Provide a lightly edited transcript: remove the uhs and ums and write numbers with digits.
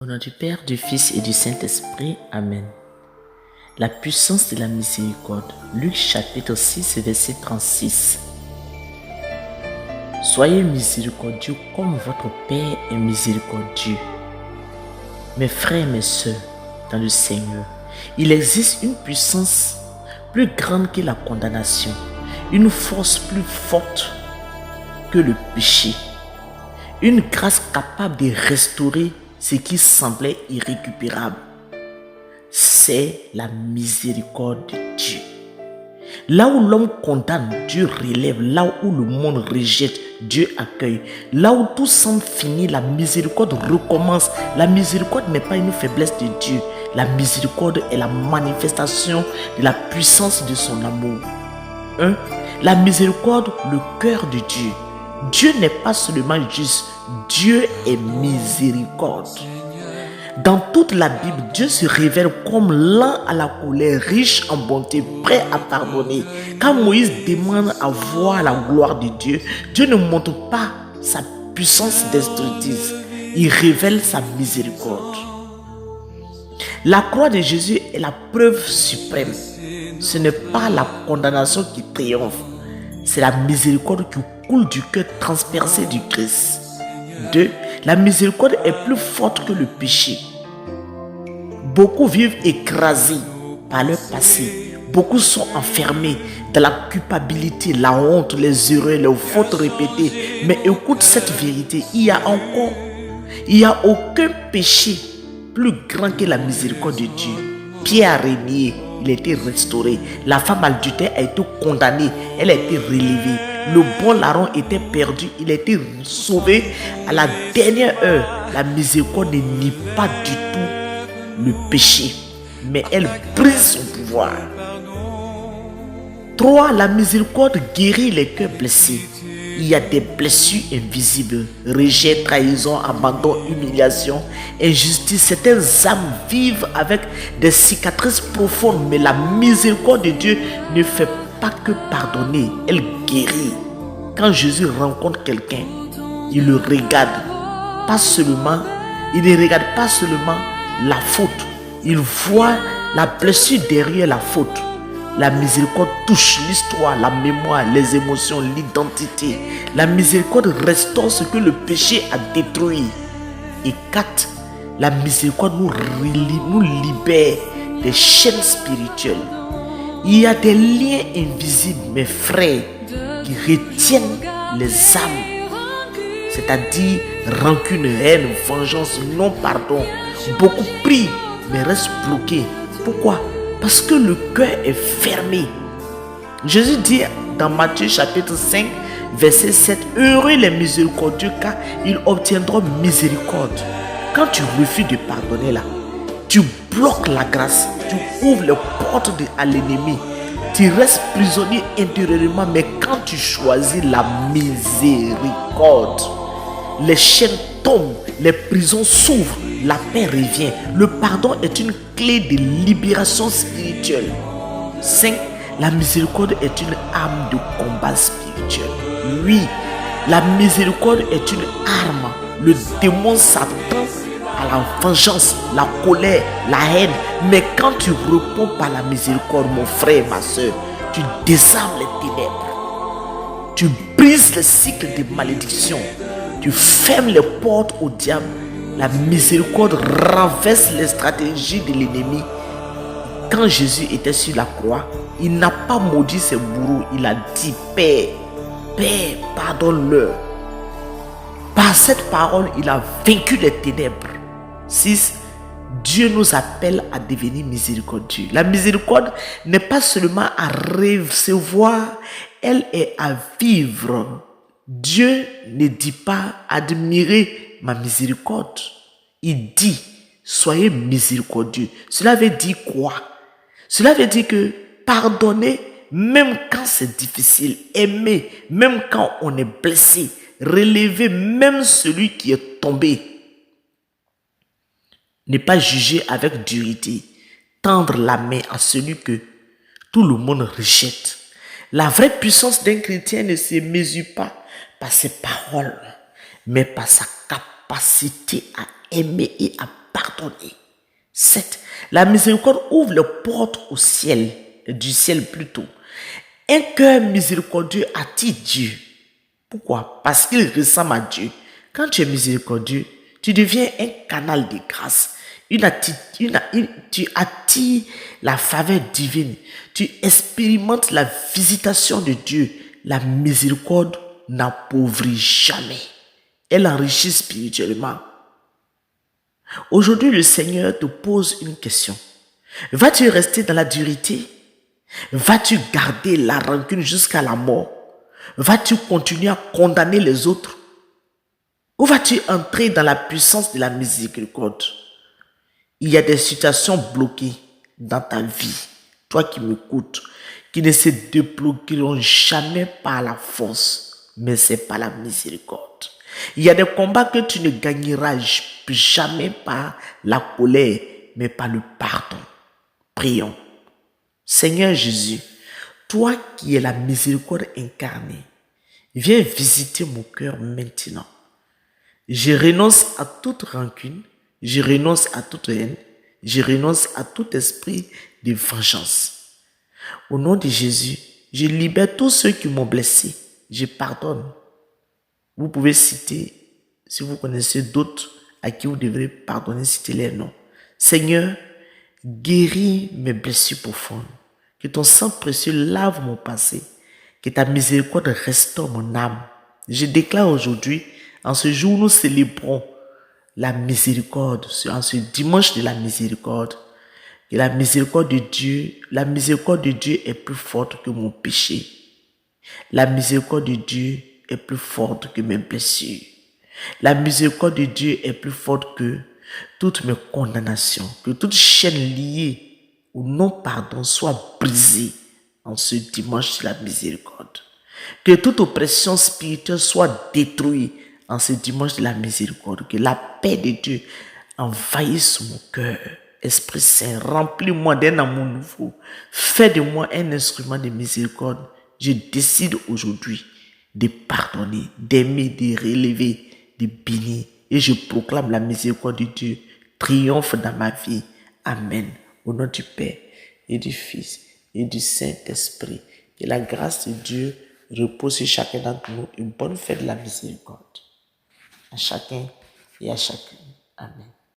Au nom du Père, du Fils et du Saint-Esprit. Amen. La puissance de la miséricorde. Luc chapitre 6, verset 36. Soyez miséricordieux comme votre Père est miséricordieux. Mes frères et mes sœurs, dans le Seigneur, il existe une puissance plus grande que la condamnation, une force plus forte que le péché, une grâce capable de restaurer ce qui semblait irrécupérable. C'est la miséricorde de Dieu. Là où l'homme condamne, Dieu relève. Là où le monde rejette, Dieu accueille. Là où tout semble fini, la miséricorde recommence. La miséricorde n'est pas une faiblesse de Dieu. La miséricorde est la manifestation de la puissance de son amour. La miséricorde, le cœur de Dieu. Dieu n'est pas seulement juste, Dieu est miséricorde. Dans toute la Bible, Dieu se révèle comme lent à la colère, riche en bonté, prêt à pardonner. Quand Moïse demande à voir la gloire de Dieu, Dieu ne montre pas sa puissance destructrice, il révèle sa miséricorde. La croix de Jésus est la preuve suprême. Ce n'est pas la condamnation qui triomphe, c'est la miséricorde qui coule du cœur transpercé du Christ. 2. La miséricorde est plus forte que le péché. Beaucoup vivent écrasés par leur passé. Beaucoup sont enfermés dans la culpabilité, la honte, les erreurs, les fautes répétées. Mais écoute cette vérité, il n'y a aucun péché plus grand que la miséricorde de Dieu. Pierre a régné, il a été restauré. La femme adultère a été condamnée, elle a été relevée. Le bon larron était perdu, il a été sauvé à la dernière heure. La miséricorde ne nie pas du tout le péché, mais elle brise son pouvoir. 3. La miséricorde guérit les cœurs blessés. Il y a des blessures invisibles, rejet, trahison, abandon, humiliation, injustice. Certaines âmes vivent avec des cicatrices profondes, mais la miséricorde de Dieu ne fait pas que pardonner, elle guérit. Quand Jésus rencontre quelqu'un, il le regarde, il ne regarde pas seulement la faute, il voit la blessure derrière la faute. La miséricorde touche l'histoire, la mémoire, les émotions, l'identité. La miséricorde restaure ce que le péché a détruit. Et 4. La miséricorde nous libère des chaînes spirituelles. Il y a des liens invisibles, mes frères, qui retiennent les âmes. C'est-à-dire rancune, haine, vengeance, non-pardon. Beaucoup prient, mais restent bloqués. Pourquoi? Parce que le cœur est fermé. Jésus dit dans Matthieu chapitre 5, verset 7, « Heureux les miséricordieux, car ils obtiendront miséricorde. » Quand tu refuses de pardonner là, tu bloques la grâce, tu ouvres les portes à l'ennemi. Tu restes prisonnier intérieurement, mais quand tu choisis la miséricorde, les chaînes tombent, les prisons s'ouvrent, la paix revient. Le pardon est une clé de libération spirituelle. 5. La miséricorde est une arme de combat spirituel. Oui, la miséricorde est une arme. Le démon s'attend à la vengeance, la colère, la haine. Mais quand tu réponds par la miséricorde, mon frère, ma soeur, tu désarmes les ténèbres. Tu brises le cycle de malédiction. Tu fermes les portes au diable. La miséricorde renverse les stratégies de l'ennemi. Quand Jésus était sur la croix, il n'a pas maudit ses bourreaux. Il a dit, Père, Père, pardonne-leur. Par cette parole, il a vaincu les ténèbres. 6. Dieu nous appelle à devenir miséricordieux. La miséricorde n'est pas seulement à recevoir, elle est à vivre. Dieu ne dit pas admirez ma miséricorde. Il dit soyez miséricordieux. Cela veut dire quoi? Cela veut dire que pardonner même quand c'est difficile, aimer même quand on est blessé, relever même celui qui est tombé. Ne pas juger avec dureté, tendre la main à celui que tout le monde rejette. La vraie puissance d'un chrétien ne se mesure pas par ses paroles, mais par sa capacité à aimer et à pardonner. 7. La miséricorde ouvre les portes au ciel, du ciel plutôt. Un cœur miséricordieux attire Dieu. Pourquoi? Parce qu'il ressemble à Dieu. Quand tu es miséricordieux, tu deviens un canal de grâce. Tu attires la faveur divine. Tu expérimentes la visitation de Dieu. La miséricorde n'appauvrit jamais. Elle enrichit spirituellement. Aujourd'hui, le Seigneur te pose une question. Vas-tu rester dans la dureté? Vas-tu garder la rancune jusqu'à la mort? Vas-tu continuer à condamner les autres? Ou vas-tu entrer dans la puissance de la miséricorde? Il y a des situations bloquées dans ta vie, toi qui m'écoutes, qui ne se débloqueront jamais par la force, mais c'est par la miséricorde. Il y a des combats que tu ne gagneras jamais par la colère, mais par le pardon. Prions. Seigneur Jésus, toi qui es la miséricorde incarnée, viens visiter mon cœur maintenant. Je renonce à toute rancune, je renonce à toute haine, je renonce à tout esprit de vengeance. Au nom de Jésus, je libère tous ceux qui m'ont blessé. Je pardonne. Vous pouvez citer, si vous connaissez d'autres à qui vous devrez pardonner, citez les noms. Seigneur, guéris mes blessures profondes. Que ton sang précieux lave mon passé. Que ta miséricorde restaure mon âme. Je déclare aujourd'hui, en ce jour où nous célébrons la miséricorde, en ce dimanche de la miséricorde, que la miséricorde de Dieu est plus forte que mon péché. La miséricorde de Dieu est plus forte que mes blessures. La miséricorde de Dieu est plus forte que toutes mes condamnations. Que toute chaîne liée au non-pardon soit brisée en ce dimanche de la miséricorde. Que toute oppression spirituelle soit détruite en ce dimanche de la miséricorde. Que la paix de Dieu envahisse mon cœur. Esprit Saint, remplis-moi d'un amour nouveau. Fais de moi un instrument de miséricorde. Je décide aujourd'hui de pardonner, d'aimer, de relever, de bénir. Et je proclame la miséricorde de Dieu triomphe dans ma vie. Amen. Au nom du Père et du Fils et du Saint-Esprit. Que la grâce de Dieu repose sur chacun d'entre nous. Une bonne fête de la miséricorde. À chacun et à chacune. Amen.